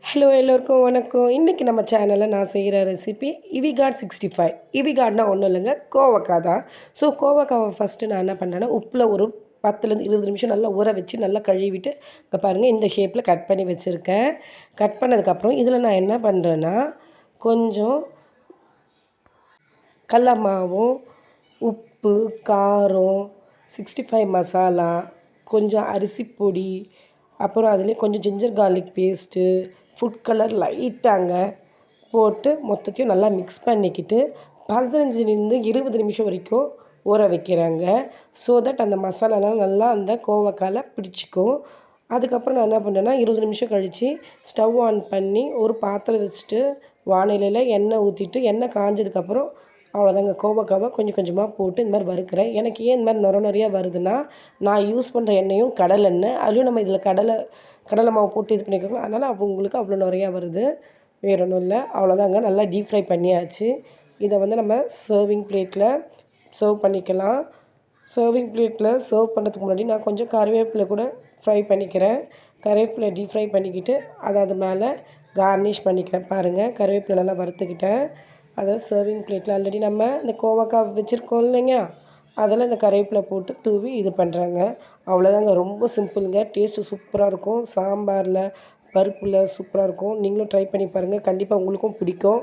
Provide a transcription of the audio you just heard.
Hello எல்லோருக்கும் வணக்கம். இன்றைக்கி நம்ம சேனலில் நான் செய்கிற ரெசிபி இவிகாட் 65. இவிகாட்னா ஒன்றும் இல்லைங்க, கோவக்காய் தான். ஸோ கோவக்காவை ஃபஸ்ட்டு நான் என்ன பண்ணுறேன்னா உப்பில் ஒரு 10லேருந்து 20 நிமிஷம் நல்லா ஊற வச்சு நல்லா கழுவிட்டு இங்கே பாருங்கள் இந்த ஷேப்பில் கட் பண்ணி வச்சுருக்கேன். கட் பண்ணதுக்கப்புறம் இதில் நான் என்ன பண்ணுறேன்னா கொஞ்சம் கடல மாவும் உப்பு காரம் 65 மசாலா கொஞ்சம் அரிசி பொடி அப்புறம் அதிலே கொஞ்சம் ginger garlic paste food colour லைட்டாங்க போட்டு மொத்தத்தையும் நல்லா மிக்ஸ் பண்ணிக்கிட்டு 15லேருந்து 20 நிமிஷம் வரைக்கும் ஊற வைக்கிறாங்க. ஸோ தட் அந்த மசாலாலாம் நல்லா அந்த கோவக்காயில் பிடிச்சிக்கும். அதுக்கப்புறம் நான் என்ன பண்ணுறேன்னா 20 நிமிஷம் கழித்து ஸ்டவ் ஆன் பண்ணி ஒரு பாத்திரம் வச்சுட்டு வானிலையில் எண்ணெய் ஊற்றிட்டு எண்ணெய் காஞ்சதுக்கப்புறம் அவ்வளோதாங்க கோவக்காவை கொஞ்சம் கொஞ்சமாக போட்டு இந்த மாதிரி வறுக்கிறேன். எனக்கு ஏன் இந்த மாதிரி நிறையா வருதுன்னா நான் யூஸ் பண்ணுற எண்ணெயும் கடலெண்ணெய், அதுவும் நம்ம இதில் கடலை மாவு போட்டு இது பண்ணிக்கிறோம், அதனால் உங்களுக்கு அவ்வளோ நிறையா வருது. வேறு ஒன்றும் இல்லை, அவ்வளோதாங்க. நல்லா டீப் ஃப்ரை பண்ணியாச்சு. இதை நம்ம சர்விங் பிளேட்டில் சர்வ் பண்ணிக்கலாம். சர்விங் பிளேட்டில் சர்வ் பண்ணுறதுக்கு முன்னாடி நான் கொஞ்சம் கருவேப்பிலை கூட ஃப்ரை பண்ணிக்கிறேன். கருவேப்பிலை டீப் ஃப்ரை பண்ணிக்கிட்டு அது மேலே கார்னிஷ் பண்ணிக்கிறேன். பாருங்கள், கருவேப்பிலை நல்லா வறுத்துக்கிட்டேன். அதை சர்விங் பிளேட்டில் ஆல்ரெடி நம்ம இந்த கோவக்காய் வச்சுருக்கோம் இல்லைங்க, அதில் இந்த கருவேப்பிலை போட்டு தூவி இது பண்ணுறாங்க. அவ்வளோதாங்க, ரொம்ப சிம்பிளுங்க. டேஸ்ட்டு சூப்பராக இருக்கும். சாம்பாரில் பருப்பில் சூப்பராக இருக்கும். நீங்களும் ட்ரை பண்ணி பாருங்கள், கண்டிப்பாக உங்களுக்கும் பிடிக்கும்.